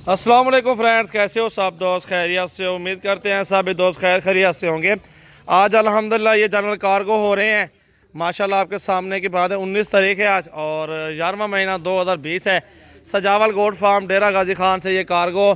अस्सलाम वालेकुम फ्रेंड्स, कैसे हो सब दोस्त? खैरियत से? उम्मीद करते हैं सब दोस्त खैरियत से होंगे। आज अल्हम्दुलिल्लाह ये जनरल कार्गो हो रहे हैं माशाल्लाह आपके सामने की बात है। 19 तारीख है आज और 11वां महीना 2020 है। सजावल गोट फार्म डेरा गाजी खान से ये कार्गो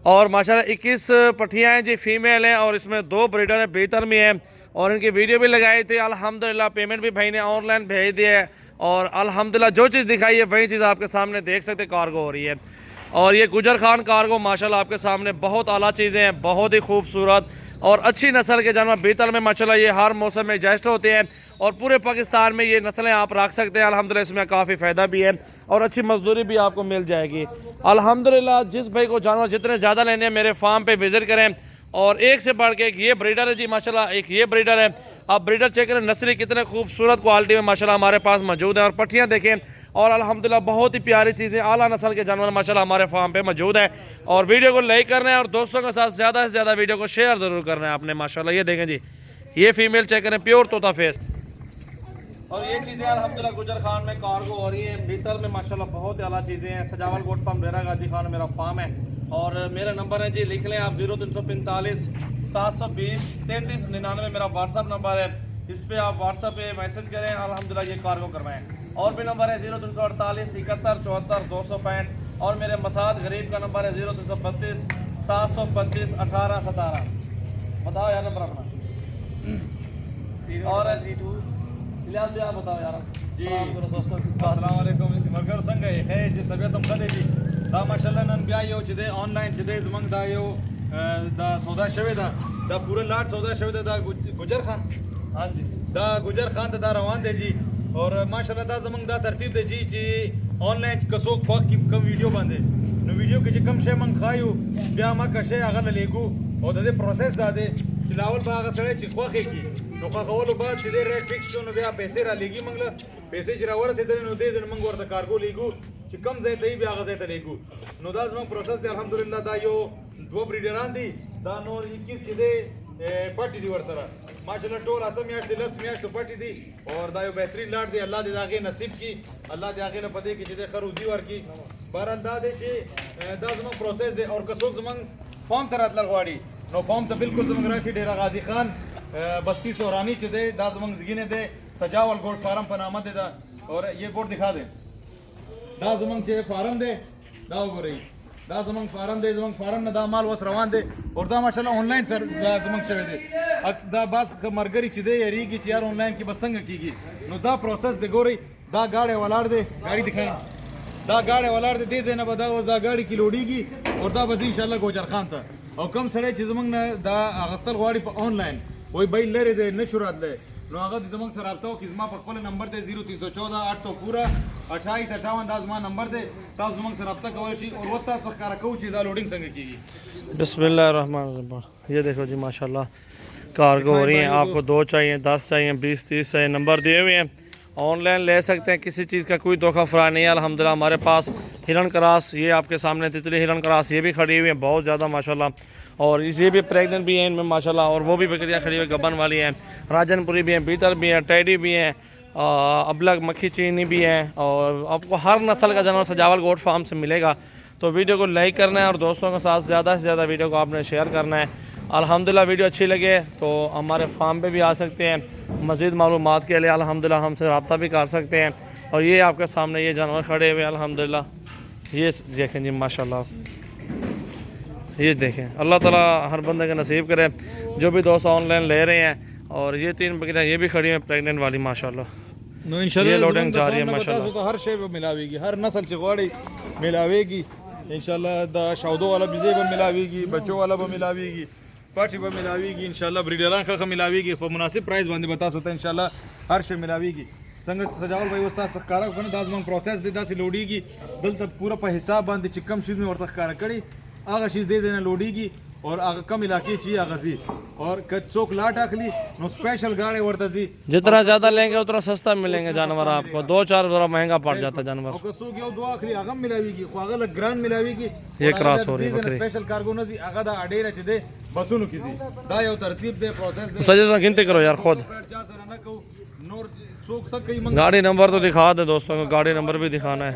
और माशाल्लाह 21 पठियाँ हैं जी, फीमेल हैं और इसमें 2 ब्रीडर हैं, बेहतर में है और इनकी वीडियो भी लगाई थी। अल्हम्दुलिल्लाह पेमेंट भी भाई ने ऑनलाइन भेज दिया है और अल्हम्दुलिल्लाह जो चीज़ दिखाई है वही चीज़ आपके सामने देख सकते कार्गो हो रही है। और ये गुजर खान कार्गो माशाल्लाह आपके सामने बहुत आला चीज़ें हैं, बहुत ही खूबसूरत और अच्छी नस्ल के जानवर बीतल में माशाल्लाह ये हर मौसम में एडजस्ट होते हैं और पूरे पाकिस्तान में ये नस्लें आप रख सकते हैं। अल्हम्दुलिल्लाह इसमें काफ़ी फ़ायदा भी है और अच्छी मजदूरी भी आपको मिल जाएगी। अल्हम्दुलिल्लाह जिस भाई को जानवर जितने ज़्यादा लेने हैं मेरे फार्म पर विज़िट करें। और एक से बढ़ के एक ये ब्रीडर है जी माशाल्लाह, एक ये ब्रीडर है। आप ब्रीडर चेक करें, नस्लें कितने खूबसूरत क्वालिटी में माशाल्लाह हमारे पास मौजूद है और पट्टियाँ देखें और अल्हम्दुलिल्लाह बहुत ही प्यारी चीज़ें आला नस्ल के जानवर माशाल्लाह हमारे फार्म पे मौजूद है। और वीडियो को लाइक करना है और दोस्तों के साथ ज़्यादा से ज़्यादा वीडियो को शेयर ज़रूर करना है आपने। माशाल्लाह ये देखें जी, ये फीमेल चेक करें, प्योर तोता फेस। और ये चीज़ें अल्हम्दुलिल्लाह गुजर खान में कार्गो हो रही है बीतल में माशाल्लाह बहुत ही आला चीज़ें हैं। सजावल गोट फार्म डेरा गाजी खान मेरा फार्म है और मेरा नंबर है जी, लिख लें आप 0345 720 3399 मेरा व्हाट्सअप नंबर है। इस पर आप व्हाट्सअप पे मैसेज करें, अल्हम्दुलिल्लाह ये कार्गो करवाएं। और भी नंबर है 0348 71 74 265 और मेरे मसाद गरीब का नंबर है 0332 725 18 17। बताओ यार नंबर अपना। और इलियास जी आप बताओ यार जी। अस्सलाम वालेकुम मगर संग है जी तबीयत हम खले जी दा माशाल्लाह नन बिया यो चिदे ऑनलाइन चिदे जमंग दा यो दा सौदा शवे दा पूरे लाट सौदा शवे दा गुजर खान। हाँ जी, दा गुजर खान दा रवान दे जी और माशाल्लाह दा जमंग दा तरतीब दे जी ची ऑनलाइन कसो फक की कम वीडियो बंदे नो वीडियो के कम शे मंग खायू बिया मा कशे अगर लेगू और दे प्रोसेस दा दे लावल बाग सड़े ची खोखे की नो खावलो बाद सीधे रेट फिक्स नो बिया पैसे रा लेगी मंगला पैसे चिरावर से दे नो दे जन मंग वर कार्गो लेगू चिकम जाते ही बिया जाते लेगू नो दास मंग प्रोसेस दे अल्हम्दुलिल्लाह दा यो 2 ब्रीडरान दी दा नो 21 सीधे पट्टी दी वर सरा माशाल्लाह टोल असम यार दिलस मियां तो पट्टी दी और दा यो बेहतरीन लाट दी अल्लाह दे आगे नसीब की अल्लाह दे आगे न पते की सीधे खरूजी वर की बरन दा दे चे दा मंग प्रोसेस दे और कसो मंग फॉर्म तरत लगवाड़ी नो फॉर्म तो बिल्कुल जमंग राशि डेरा गाजी खान बस्ती सोरानी से दे दाद मंग गिने दे सजावल गोट फार्म पर नाम दे दा और ये गोट दिखा दे दा जमंग चे फार्म दे दा हो रही दा जमंग फार्म न दा माल वस रवान दे और दा माशाल्लाह ऑनलाइन सर दा जमंग से दे दा बास मरगरी चे दे यारी की यार ऑनलाइन की बसंग कीगी नो दा प्रोसेस दे गोरी दा गाड़े वालाड़ दे गाड़ी दिखाएं दा गाड़े वालाड़ दे देना बदा और दा गाड़ी की लोडीगी और दा बस इंशाल्लाह गोजर खान था और कम सड़े चीज मंग ना दा अगस्तल गाड़ी पर ऑनलाइन वही भाई ले रहे दे न शुरुआत ले नो अगर दिमाग से राब्ता हो किस्मा पकड़ नंबर दे 0314 800 पूरा 28 58 दाजमा नंबर दे ताज दिमाग से राब्ता कवर ची और वस्ता सरकार को चीज़ लोडिंग संग कीगी। बिस्मिल्लाहिर्रहमानिर्रहीम। ये देखो जी माशाल्लाह कार्गो हो रही हैं। आपको 2 चाहिए, 10 चाहिए, 20 30 चाहिए, नंबर दिए हुए हैं, ऑनलाइन ले सकते हैं। किसी चीज़ का कोई धोखा फरा नहीं है। अल्हम्दुलिल्लाह हमारे पास हिरन क्रास, ये आपके सामने तितली हिरन क्रास ये भी खड़ी हुई है बहुत ज़्यादा माशाल्लाह और ये भी प्रेग्नेंट भी हैं इनमें माशाल्लाह और वो भी बकरियाँ खड़ी हुई गबन वाली हैं, राजनपुरी भी हैं, बीतर भी हैं, टैडी भी हैं, अबलग मक्खी चीनी भी हैं और आपको हर नस्ल का जानवर सजावल गोट फार्म से मिलेगा। तो वीडियो को लाइक करना है और दोस्तों के साथ ज़्यादा से ज़्यादा वीडियो को आपने शेयर करना है। अल्हम्दुलिल्लाह वीडियो अच्छी लगे तो हमारे फार्म पे भी आ सकते हैं। मज़ीद मालूमात के लिए अल्हम्दुलिल्लाह हमसे रब्ता भी कर सकते हैं। और ये आपके सामने ये जानवर खड़े हुए अल्हम्दुलिल्लाह ये देखें जी माशाल्लाह, ये देखें। अल्लाह ताला हर बंदे का नसीब करे जो भी दोस्त ऑनलाइन ले रहे हैं। और ये 3 बकरियाँ ये भी खड़ी हैं प्रेग्नेंट वाली माशाल्लाह। नो इंशाल्लाह लोडिंग जा रही है माशाल्लाह। तो हर शे मिलावेगी, हर नस्ल से गाड़ी मिलावेगी इंशाल्लाह। दा शौदो वाला बिजे पर मिलावेगी, बच्चों वाला पर मिलावेगी, पाठी पर मिलावेगी इंशाल्लाह, ब्रीडरां का मिलावेगी पर मुनासिब प्राइस बंदे बता सोता इंशाल्लाह हर शे मिलावेगी। संग सजावल भाई वस्ता सकारा को दास मंग प्रोसेस दे दासी लोडीगी दल तक पूरा पर हिसाब बंद चिकम चीज में और तक कार कड़ी आगा चीज दे देना लोडीगी और आगा कम इलाके चाहिए आगा जी और चौक लाट आखली नो स्पेशल गाड़े वर्ता जी जितना ज़्यादा लेंगे उतना सस्ता मिलेंगे जानवर आपको। 2-4 ज़रा महंगा पड़ जाता है जानवर। और कसो गयो दो आखरी आगम मिलावेगी को आगा लग ग्रांड मिलावेगी ये क्रॉस हो रही है बकरी। स्पेशल कार्गो नजी आगा दा अडेरा चदे बसुनु किसी दा यो तरतीब दे प्रोसेस दे सजे गिनती करो यार खुद। गाड़ी नंबर तो दिखा दे दोस्तों को, गाड़ी नंबर भी दिखाना है।